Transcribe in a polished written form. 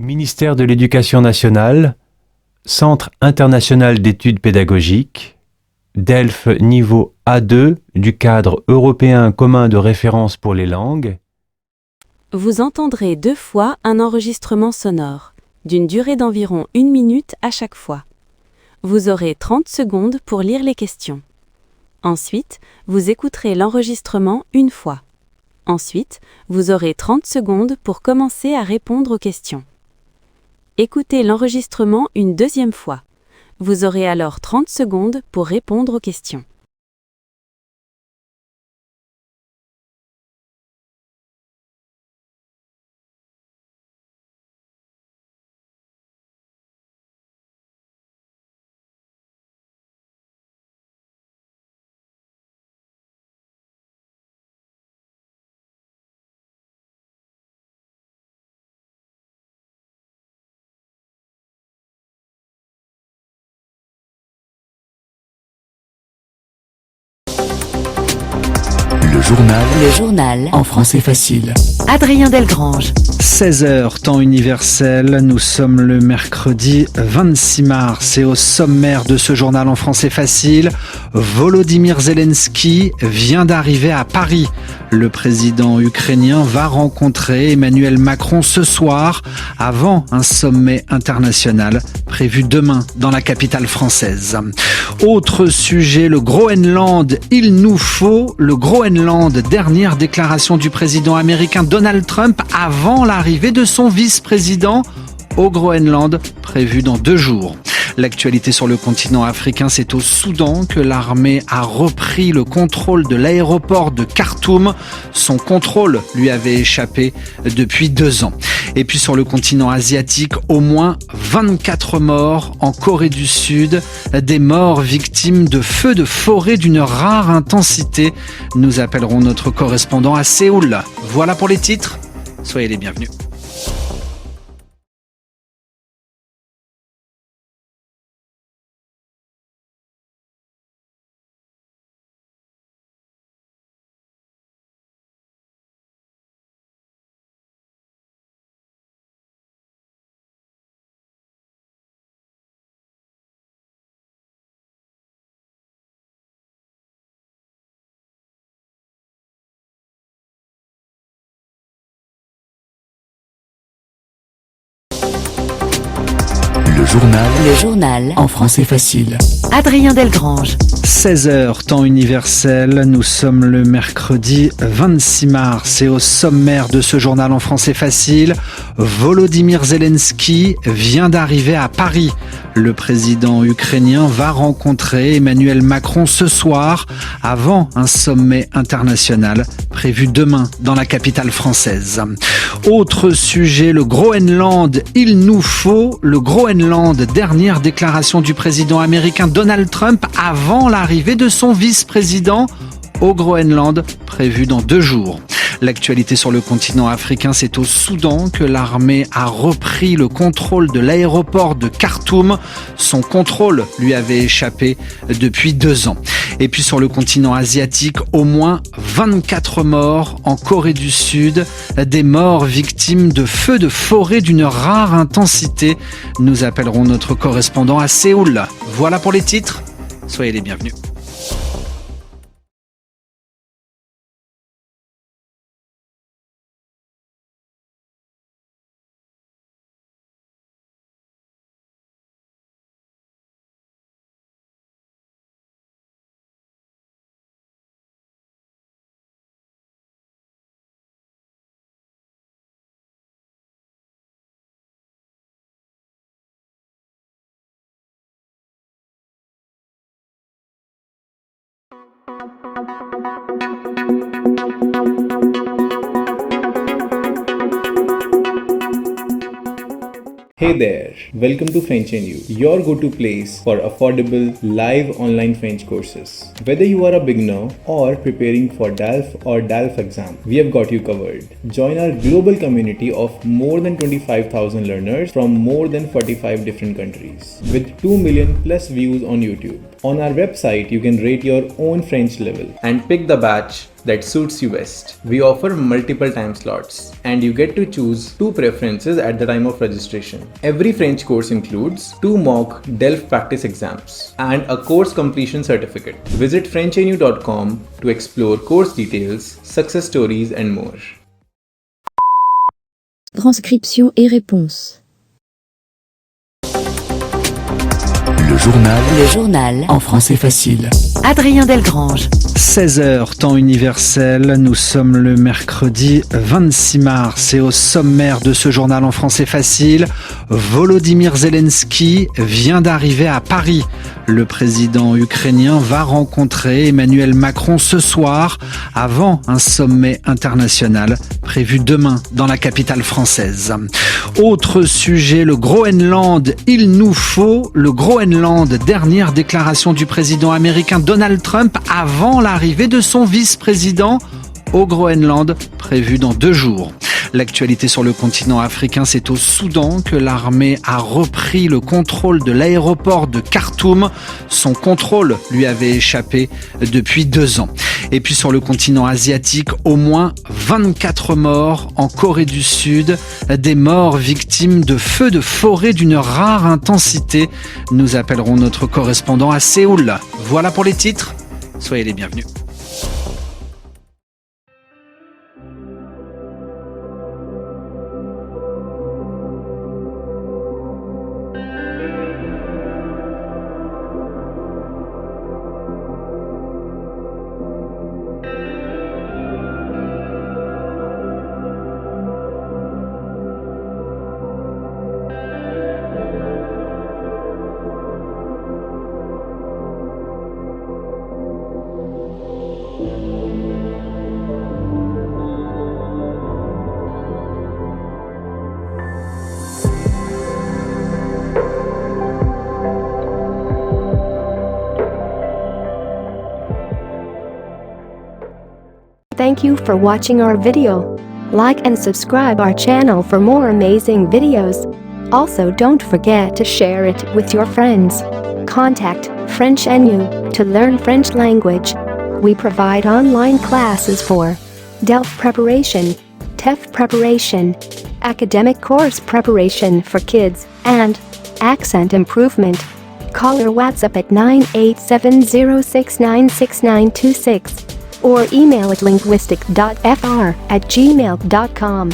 Ministère de l'Éducation nationale, Centre international d'études pédagogiques, DELF niveau A2 du cadre européen commun de référence pour les langues. Vous entendrez 2 fois un enregistrement sonore, d'une durée d'environ 1 minute à chaque fois. Vous aurez 30 secondes pour lire les questions. Ensuite, vous écouterez l'enregistrement 1 fois. Ensuite, vous aurez 30 secondes pour commencer à répondre aux questions. Écoutez l'enregistrement une 2e fois. Vous aurez alors 30 secondes pour répondre aux questions. Le journal en français facile. Adrien Delgrange. 16h, temps universel, nous sommes le mercredi 26 mars et au sommaire de ce journal en français facile, Volodymyr Zelensky vient d'arriver à Paris. Le président ukrainien va rencontrer Emmanuel Macron ce soir avant un sommet international prévu demain dans la capitale française. Autre sujet, le Groenland, il nous faut le Groenland. Dernière déclaration du président américain Donald Trump avant l'arrivée de son vice-président au Groenland, prévu dans 2 jours. L'actualité sur le continent africain, c'est au Soudan que l'armée a repris le contrôle de l'aéroport de Khartoum. Son contrôle lui avait échappé depuis 2 ans. Et puis sur le continent asiatique, au moins 24 morts en Corée du Sud, des morts victimes de feux de forêt d'une rare intensité. Nous appellerons notre correspondant à Séoul. Voilà pour les titres. Soyez les bienvenus. Le journal en français facile. Adrien Delgrange. 16h, temps universel, nous sommes le mercredi 26 mars et au sommaire de ce journal en français facile, Volodymyr Zelensky vient d'arriver à Paris. Le président ukrainien va rencontrer Emmanuel Macron ce soir avant un sommet international prévu demain dans la capitale française. Autre sujet, le Groenland, il nous faut le Groenland. Dernière déclaration du président américain Donald Trump avant l'arrivée de son vice-président au Groenland, prévu dans 2 jours. L'actualité sur le continent africain, c'est au Soudan que l'armée a repris le contrôle de l'aéroport de Khartoum. Son contrôle lui avait échappé depuis 2 ans. Et puis sur le continent asiatique, au moins 24 morts en Corée du Sud, des morts victimes de feux de forêt d'une rare intensité. Nous appellerons notre correspondant à Séoul. Voilà pour les titres. Soyez les bienvenus. Hey there, welcome to French and You, your go-to place for affordable live online French courses. Whether you are a beginner or preparing for DELF or DELF exam, we have got you covered. Join our global community of more than 25,000 learners from more than 45 different countries with 2 million plus views on YouTube. On our website, you can rate your own French level and pick the batch that suits you best. We offer multiple time slots and you get to choose 2 preferences at the time of registration. Every French course includes 2 mock DELF practice exams and a course completion certificate. Visit FrenchNU.com to explore course details, success stories and more. Transcription et réponse. Le journal en français facile. Adrien Delgrange. 16h, temps universel, nous sommes le mercredi 26 mars et au sommaire de ce journal en français facile, Volodymyr Zelensky vient d'arriver à Paris. Le président ukrainien va rencontrer Emmanuel Macron ce soir avant un sommet international prévu demain dans la capitale française. Autre sujet, le Groenland, il nous faut le Groenland. Dernière déclaration du président américain Donald Trump avant l'arrivée de son vice-président au Groenland, prévu dans 2 jours. L'actualité sur le continent africain, c'est au Soudan que l'armée a repris le contrôle de l'aéroport de Khartoum. Son contrôle lui avait échappé depuis 2 ans. Et puis sur le continent asiatique, au moins 24 morts en Corée du Sud, des morts victimes de feux de forêt d'une rare intensité. Nous appellerons notre correspondant à Séoul. Voilà pour les titres. Soyez les bienvenus. Thank you for watching our video. Like and subscribe our channel for more amazing videos. Also don't forget to share it with your friends. Contact French NU to learn French language. We provide online classes for DELF preparation, TEF preparation, academic course preparation for kids, and accent improvement. Call or WhatsApp at 98706966926 or email at linguistic.fr@gmail.com.